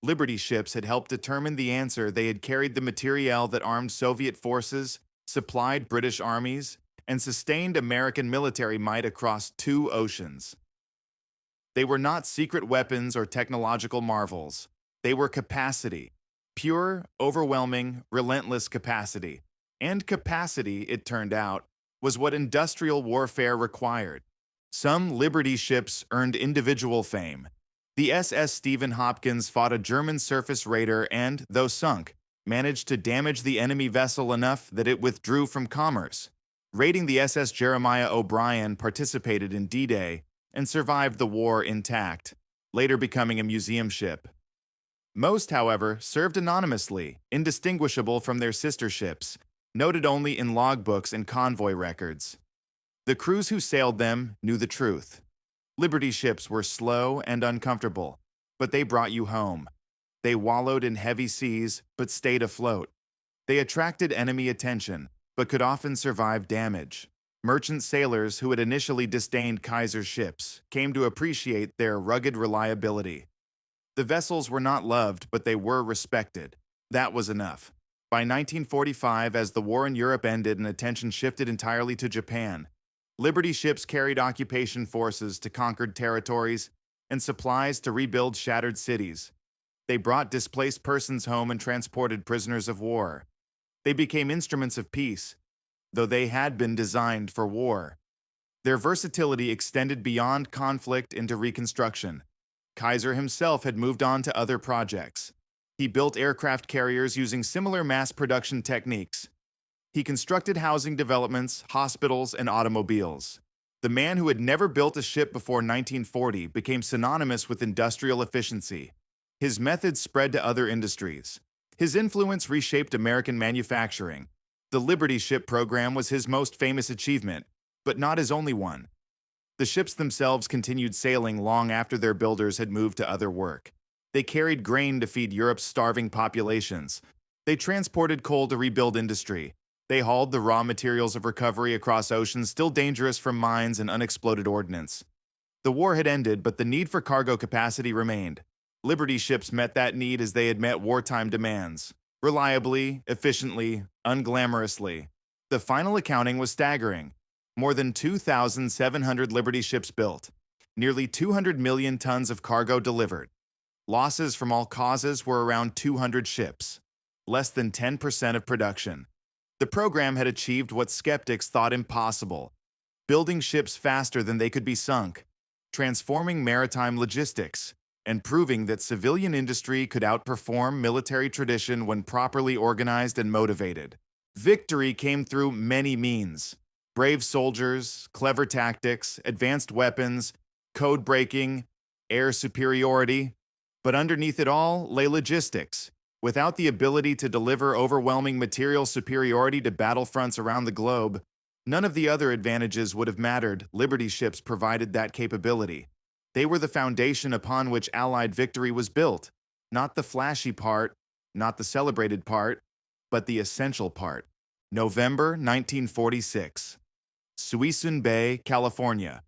S1: Liberty ships had helped determine the answer. They had carried the materiel that armed Soviet forces, supplied British armies, and sustained American military might across 2 oceans. They were not secret weapons or technological marvels. They were capacity. Pure, overwhelming, relentless capacity. And capacity, it turned out, was what industrial warfare required. Some Liberty ships earned individual fame. The SS Stephen Hopkins fought a German surface raider and, though sunk, managed to damage the enemy vessel enough that it withdrew from commerce. Raiding the SS Jeremiah O'Brien participated in D-Day and survived the war intact, later becoming a museum ship. Most, however, served anonymously, indistinguishable from their sister ships, noted only in logbooks and convoy records. The crews who sailed them knew the truth. Liberty ships were slow and uncomfortable, but they brought you home. They wallowed in heavy seas, but stayed afloat. They attracted enemy attention, but could often survive damage. Merchant sailors who had initially disdained Kaiser's ships came to appreciate their rugged reliability. The vessels were not loved, but they were respected. That was enough. By 1945, as the war in Europe ended and attention shifted entirely to Japan, Liberty ships carried occupation forces to conquered territories and supplies to rebuild shattered cities. They brought displaced persons home and transported prisoners of war. They became instruments of peace, though they had been designed for war. Their versatility extended beyond conflict into reconstruction. Kaiser himself had moved on to other projects. He built aircraft carriers using similar mass production techniques. He constructed housing developments, hospitals, and automobiles. The man who had never built a ship before 1940 became synonymous with industrial efficiency. His methods spread to other industries. His influence reshaped American manufacturing. The Liberty ship program was his most famous achievement, but not his only one. The ships themselves continued sailing long after their builders had moved to other work. They carried grain to feed Europe's starving populations. They transported coal to rebuild industry. They hauled the raw materials of recovery across oceans still dangerous from mines and unexploded ordnance. The war had ended, but the need for cargo capacity remained. Liberty ships met that need as they had met wartime demands. Reliably, efficiently, unglamorously. The final accounting was staggering. More than 2,700 Liberty ships built. Nearly 200 million tons of cargo delivered. Losses from all causes were around 200 ships. Less than 10% of production. The program had achieved what skeptics thought impossible. Building ships faster than they could be sunk. Transforming maritime logistics. And proving that civilian industry could outperform military tradition when properly organized and motivated. Victory came through many means. Brave soldiers, clever tactics, advanced weapons, code breaking, air superiority. But underneath it all lay logistics. Without the ability to deliver overwhelming material superiority to battlefronts around the globe, none of the other advantages would have mattered. Liberty ships provided that capability. They were the foundation upon which Allied victory was built. Not the flashy part, not the celebrated part, but the essential part. November 1946. Suisun Bay, California.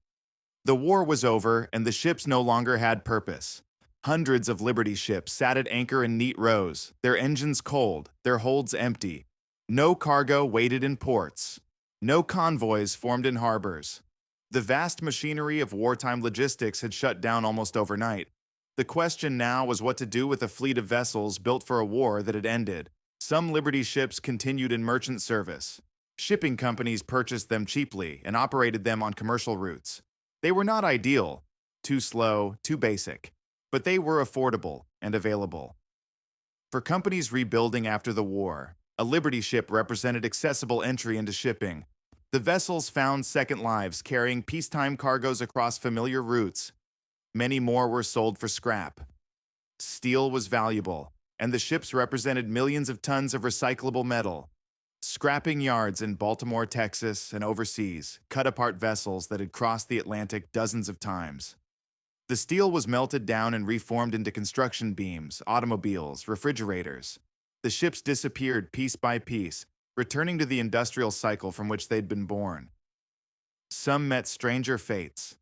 S1: The war was over and the ships no longer had purpose. Hundreds of Liberty ships sat at anchor in neat rows, their engines cold, their holds empty. No cargo waited in ports. No convoys formed in harbors. The vast machinery of wartime logistics had shut down almost overnight. The question now was what to do with a fleet of vessels built for a war that had ended. Some Liberty ships continued in merchant service. Shipping companies purchased them cheaply and operated them on commercial routes. They were not ideal, too slow, too basic, but they were affordable and available. For companies rebuilding after the war, a Liberty ship represented accessible entry into shipping. The vessels found second lives carrying peacetime cargoes across familiar routes. Many more were sold for scrap. Steel was valuable, and the ships represented millions of tons of recyclable metal. Scrapping yards in Baltimore, Texas, and overseas cut apart vessels that had crossed the Atlantic dozens of times. The steel was melted down and reformed into construction beams, automobiles, refrigerators. The ships disappeared piece by piece, returning to the industrial cycle from which they'd been born. Some met stranger fates.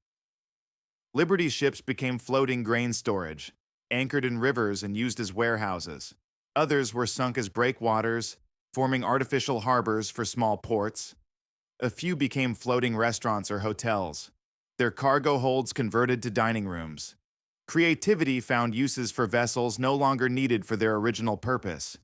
S1: Liberty ships became floating grain storage, anchored in rivers and used as warehouses. Others were sunk as breakwaters, forming artificial harbors for small ports. A few became floating restaurants or hotels, their cargo holds converted to dining rooms. Creativity found uses for vessels no longer needed for their original purpose.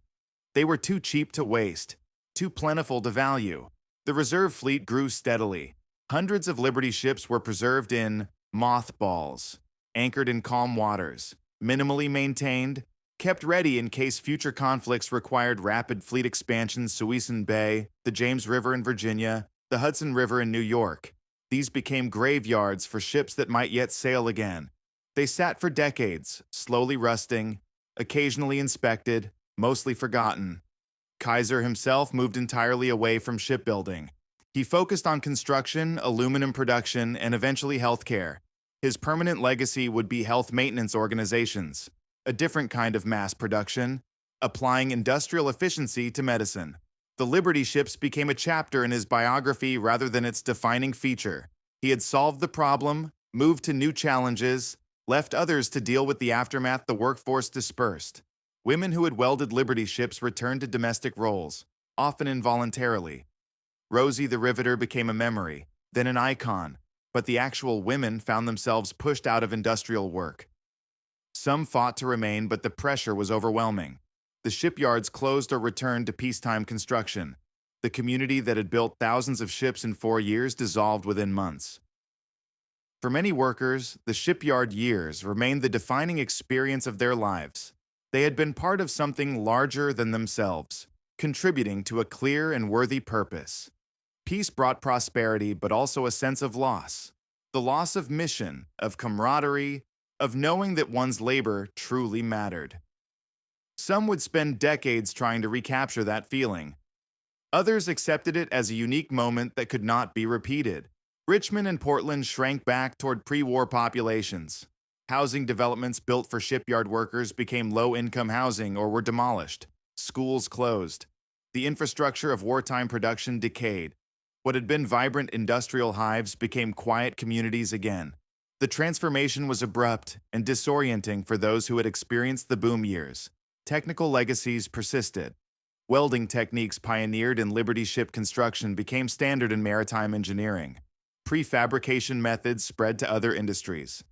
S1: They were too cheap to waste, too plentiful to value. The reserve fleet grew steadily. Hundreds of Liberty ships were preserved in mothballs, anchored in calm waters, minimally maintained, kept ready in case future conflicts required rapid fleet expansion. Suisun Bay, the James River in Virginia, the Hudson River in New York. These became graveyards for ships that might yet sail again. They sat for decades, slowly rusting, occasionally inspected, mostly forgotten. Kaiser himself moved entirely away from shipbuilding. He focused on construction, aluminum production, and eventually healthcare. His permanent legacy would be health maintenance organizations, a different kind of mass production, applying industrial efficiency to medicine. The Liberty ships became a chapter in his biography rather than its defining feature. He had solved the problem, moved to new challenges, left others to deal with the aftermath. The workforce dispersed. Women who had welded Liberty ships returned to domestic roles, often involuntarily. Rosie the Riveter became a memory, then an icon, but the actual women found themselves pushed out of industrial work. Some fought to remain, but the pressure was overwhelming. The shipyards closed or returned to peacetime construction. The community that had built thousands of ships in 4 years dissolved within months. For many workers, the shipyard years remained the defining experience of their lives. They had been part of something larger than themselves, contributing to a clear and worthy purpose. Peace brought prosperity, but also a sense of loss. The loss of mission, of camaraderie, of knowing that one's labor truly mattered. Some would spend decades trying to recapture that feeling. Others accepted it as a unique moment that could not be repeated. Richmond and Portland shrank back toward pre-war populations. Housing developments built for shipyard workers became low-income housing or were demolished. Schools closed. The infrastructure of wartime production decayed. What had been vibrant industrial hives became quiet communities again. The transformation was abrupt and disorienting for those who had experienced the boom years. Technical legacies persisted. Welding techniques pioneered in Liberty ship construction became standard in maritime engineering. Prefabrication methods spread to other industries.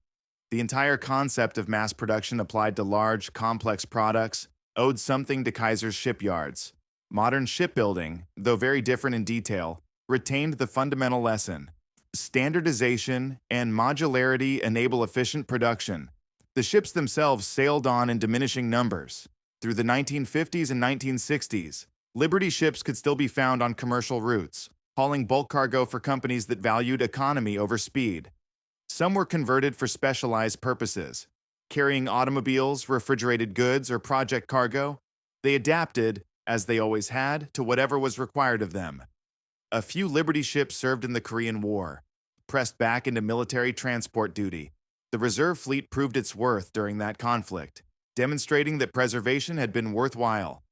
S1: The entire concept of mass production applied to large, complex products owed something to Kaiser's shipyards. Modern shipbuilding, though very different in detail, retained the fundamental lesson. Standardization and modularity enable efficient production. The ships themselves sailed on in diminishing numbers. Through the 1950s and 1960s, Liberty ships could still be found on commercial routes, hauling bulk cargo for companies that valued economy over speed. Some were converted for specialized purposes, carrying automobiles, refrigerated goods, or project cargo. They adapted, as they always had, to whatever was required of them. A few Liberty ships served in the Korean War, pressed back into military transport duty. The reserve fleet proved its worth during that conflict, demonstrating that preservation had been worthwhile.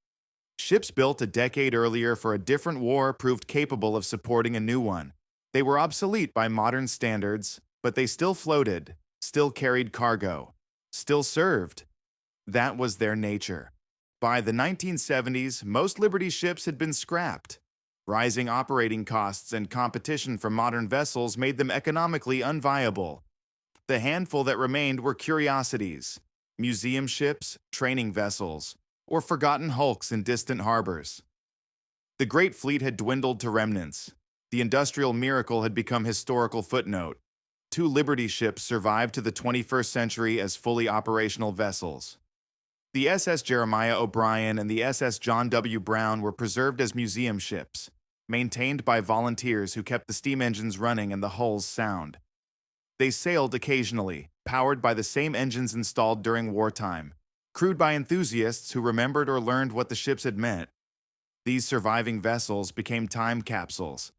S1: Ships built a decade earlier for a different war proved capable of supporting a new one. They were obsolete by modern standards, but they still floated, still carried cargo. still served. That was their nature. By the 1970s, most Liberty ships had been scrapped. Rising operating costs and competition from modern vessels made them economically unviable. The handful that remained were curiosities, museum ships, training vessels, or forgotten hulks in distant harbors. The Great Fleet had dwindled to remnants. The industrial miracle had become historical footnote. Two Liberty ships survived to the 21st century as fully operational vessels. The SS Jeremiah O'Brien and the SS John W. Brown were preserved as museum ships, maintained by volunteers who kept the steam engines running and the hulls sound. They sailed occasionally, powered by the same engines installed during wartime, crewed by enthusiasts who remembered or learned what the ships had meant. These surviving vessels became time capsules.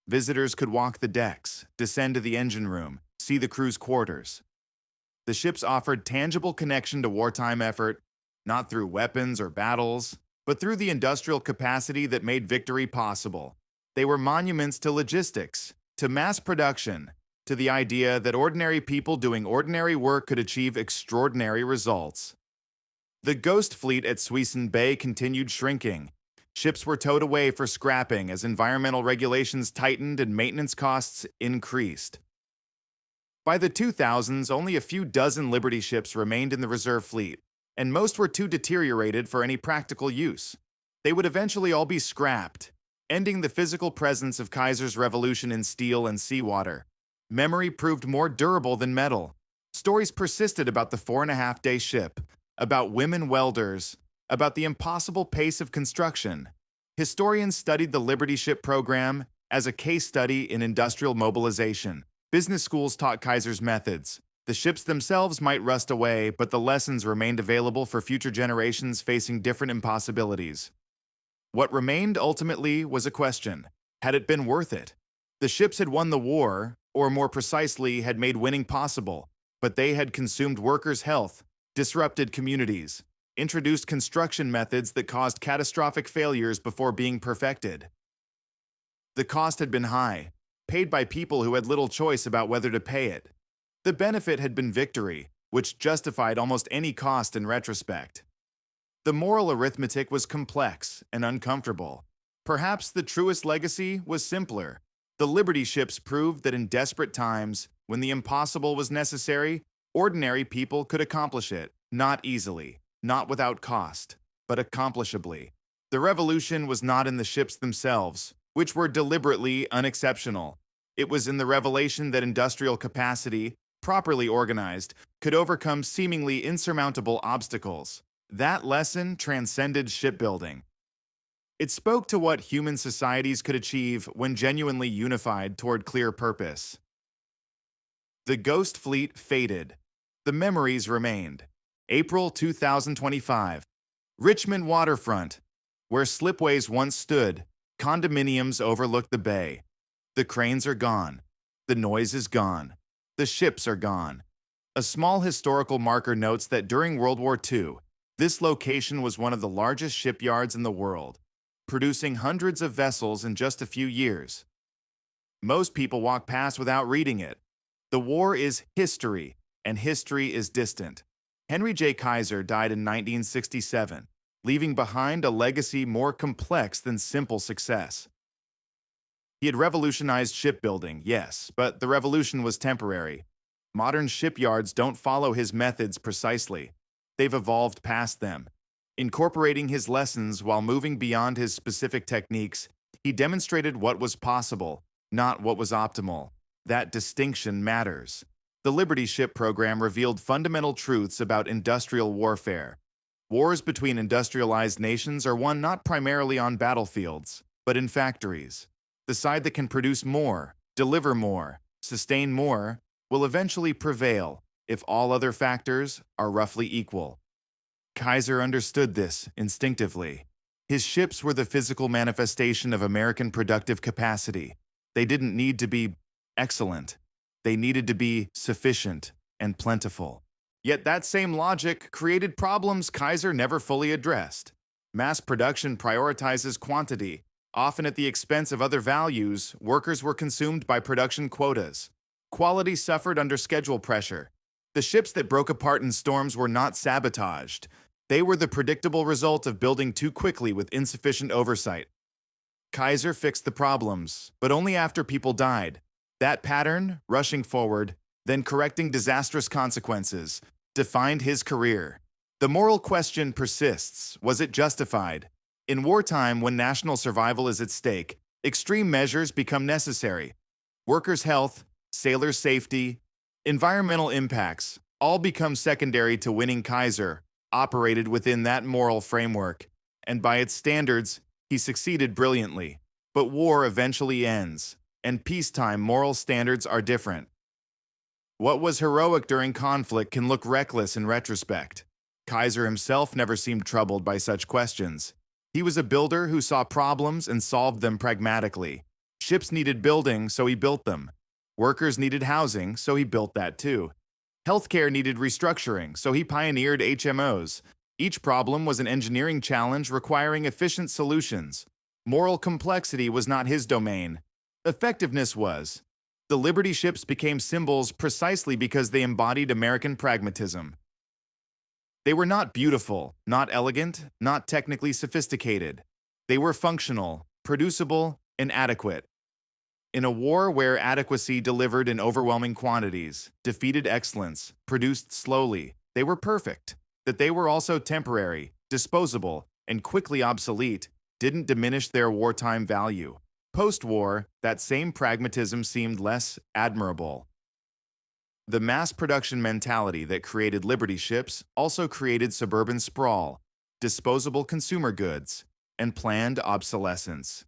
S1: Visitors could walk the decks, descend to the engine room, see the crew's quarters. The ships offered tangible connection to wartime effort, not through weapons or battles, but through the industrial capacity that made victory possible. They were monuments to logistics, to mass production, to the idea that ordinary people doing ordinary work could achieve extraordinary results. The ghost fleet at Suisun Bay continued shrinking. Ships were towed away for scrapping as environmental regulations tightened and maintenance costs increased. By the 2000s, only a few dozen Liberty ships remained in the reserve fleet, and most were too deteriorated for any practical use. They would eventually all be scrapped, ending the physical presence of Kaiser's revolution in steel and seawater. Memory proved more durable than metal. Stories persisted about the 4.5-day ship, about women welders, about the impossible pace of construction. Historians studied the Liberty Ship program as a case study in industrial mobilization. Business schools taught Kaiser's methods. The ships themselves might rust away, but the lessons remained available for future generations facing different impossibilities. What remained ultimately was a question. Had it been worth it? The ships had won the war, or more precisely, had made winning possible, but they had consumed workers' health, disrupted communities, introduced construction methods that caused catastrophic failures before being perfected. The cost had been high, paid by people who had little choice about whether to pay it. The benefit had been victory, which justified almost any cost in retrospect. The moral arithmetic was complex and uncomfortable. Perhaps the truest legacy was simpler. The Liberty ships proved that in desperate times, when the impossible was necessary, ordinary people could accomplish it, not easily, not without cost, but accomplishably. The revolution was not in the ships themselves, which were deliberately unexceptional. It was in the revelation that industrial capacity, properly organized, could overcome seemingly insurmountable obstacles. That lesson transcended shipbuilding. It spoke to what human societies could achieve when genuinely unified toward clear purpose. The ghost fleet faded. The memories remained. April 2025. Richmond waterfront. Where slipways once stood, condominiums overlook the bay. The cranes are gone. The noise is gone. The ships are gone. A small historical marker notes that during World War II, this location was one of the largest shipyards in the world, producing hundreds of vessels in just a few years. Most people walk past without reading it. The war is history, and history is distant. Henry J. Kaiser died in 1967, leaving behind a legacy more complex than simple success. He had revolutionized shipbuilding, yes, but the revolution was temporary. Modern shipyards don't follow his methods precisely. They've evolved past them. Incorporating his lessons while moving beyond his specific techniques, he demonstrated what was possible, not what was optimal. That distinction matters. The Liberty Ship program revealed fundamental truths about industrial warfare. Wars between industrialized nations are won not primarily on battlefields, but in factories. The side that can produce more, deliver more, sustain more, will eventually prevail if all other factors are roughly equal. Kaiser understood this instinctively. His ships were the physical manifestation of American productive capacity. They didn't need to be excellent. They needed to be sufficient and plentiful. Yet that same logic created problems Kaiser never fully addressed. Mass production prioritizes quantity. Often at the expense of other values, workers were consumed by production quotas. Quality suffered under schedule pressure. The ships that broke apart in storms were not sabotaged. They were the predictable result of building too quickly with insufficient oversight. Kaiser fixed the problems, but only after people died. That pattern, rushing forward, then correcting disastrous consequences, defined his career. The moral question persists: was it justified? In wartime, when national survival is at stake, extreme measures become necessary. Workers' health, sailors' safety, environmental impacts all become secondary to winning. Kaiser operated within that moral framework, and by its standards, he succeeded brilliantly. But war eventually ends, and peacetime moral standards are different. What was heroic during conflict can look reckless in retrospect. Kaiser himself never seemed troubled by such questions. He was a builder who saw problems and solved them pragmatically. Ships needed building, so he built them. Workers needed housing, so he built that too. Healthcare needed restructuring, so he pioneered HMOs. Each problem was an engineering challenge requiring efficient solutions. Moral complexity was not his domain. Effectiveness was. The Liberty ships became symbols precisely because they embodied American pragmatism. They were not beautiful, not elegant, not technically sophisticated. They were functional, producible, and adequate. In a war where adequacy delivered in overwhelming quantities, defeated excellence, produced slowly, they were perfect. That they were also temporary, disposable, and quickly obsolete didn't diminish their wartime value. Post-war, that same pragmatism seemed less admirable. The mass production mentality that created Liberty ships also created suburban sprawl, disposable consumer goods, and planned obsolescence.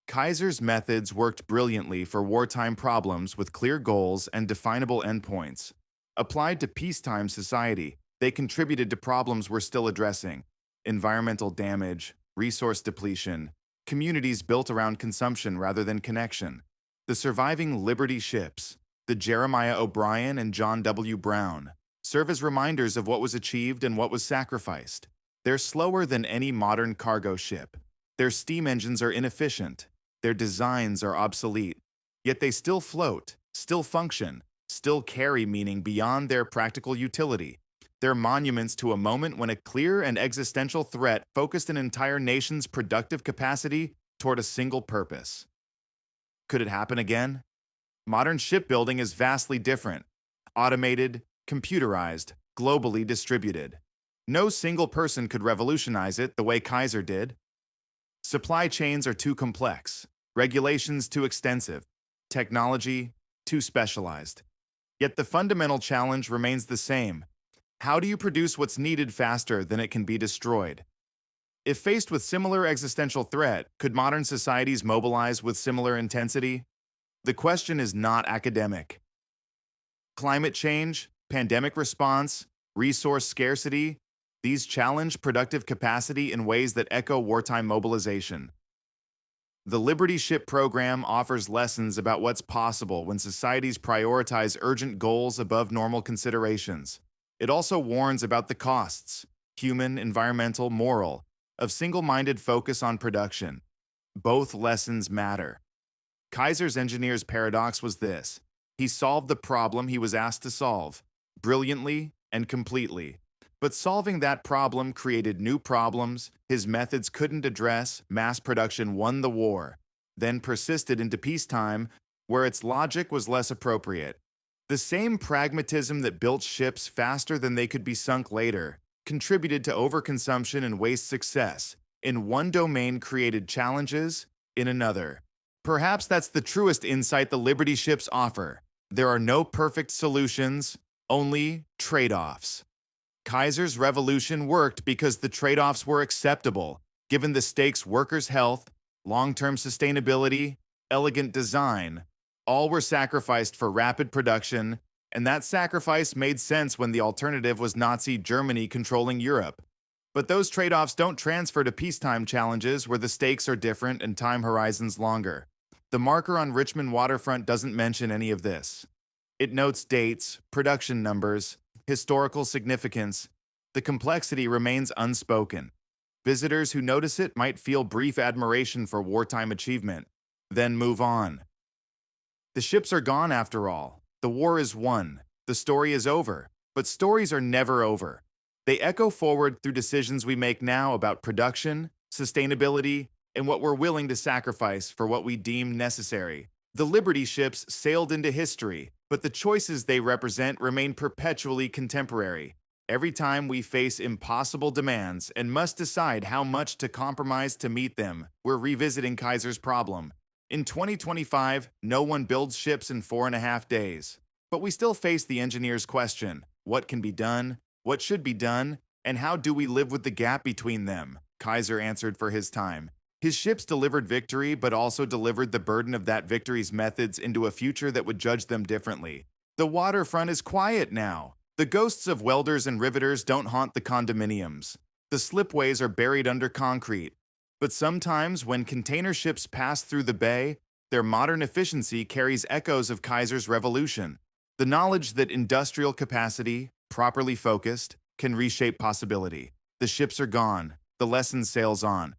S1: Kaiser's methods worked brilliantly for wartime problems with clear goals and definable endpoints. Applied to peacetime society, they contributed to problems we're still addressing: environmental damage, resource depletion, communities built around consumption rather than connection. The surviving Liberty ships, the Jeremiah O'Brien and John W. Brown, serve as reminders of what was achieved and what was sacrificed. They're slower than any modern cargo ship. Their steam engines are inefficient. Their designs are obsolete. Yet they still float, still function, still carry meaning beyond their practical utility. They're monuments to a moment when a clear and existential threat focused an entire nation's productive capacity toward a single purpose. Could it happen again? Modern shipbuilding is vastly different: automated, computerized, globally distributed. No single person could revolutionize it the way Kaiser did. Supply chains are too complex, regulations too extensive, technology too specialized. Yet the fundamental challenge remains the same: how do you produce what's needed faster than it can be destroyed? If faced with similar existential threat, could modern societies mobilize with similar intensity? The question is not academic. Climate change, pandemic response, resource scarcity, these challenge productive capacity in ways that echo wartime mobilization. The Liberty Ship program offers lessons about what's possible when societies prioritize urgent goals above normal considerations. It also warns about the costs, human, environmental, moral, of single-minded focus on production. Both lessons matter. Kaiser's engineer's paradox was this: he solved the problem he was asked to solve, brilliantly and completely. But solving that problem created new problems his methods couldn't address. Mass production won the war, then persisted into peacetime, where its logic was less appropriate. The same pragmatism that built ships faster than they could be sunk later contributed to overconsumption and waste. Success in one domain created challenges in another. Perhaps that's the truest insight the Liberty ships offer. There are no perfect solutions, only trade-offs. Kaiser's revolution worked because the trade-offs were acceptable, given the stakes: workers' health, long-term sustainability, elegant design. All were sacrificed for rapid production, and that sacrifice made sense when the alternative was Nazi Germany controlling Europe. But those trade-offs don't transfer to peacetime challenges where the stakes are different and time horizons longer. The marker on Richmond waterfront doesn't mention any of this. It notes dates, production numbers, historical significance. The complexity remains unspoken. Visitors who notice it might feel brief admiration for wartime achievement, then move on. The ships are gone after all. The war is won. The story is over, but stories are never over. They echo forward through decisions we make now about production, sustainability, and what we're willing to sacrifice for what we deem necessary. The Liberty ships sailed into history, but the choices they represent remain perpetually contemporary. Every time we face impossible demands and must decide how much to compromise to meet them, we're revisiting Kaiser's problem. In 2025, no one builds ships in 4.5 days. But we still face the engineer's question: what can be done, what should be done, and how do we live with the gap between them? Kaiser answered for his time. His ships delivered victory, but also delivered the burden of that victory's methods into a future that would judge them differently. The waterfront is quiet now. The ghosts of welders and riveters don't haunt the condominiums. The slipways are buried under concrete. But sometimes, when container ships pass through the bay, their modern efficiency carries echoes of Kaiser's revolution. The knowledge that industrial capacity, properly focused, can reshape possibility. The ships are gone. The lesson sails on.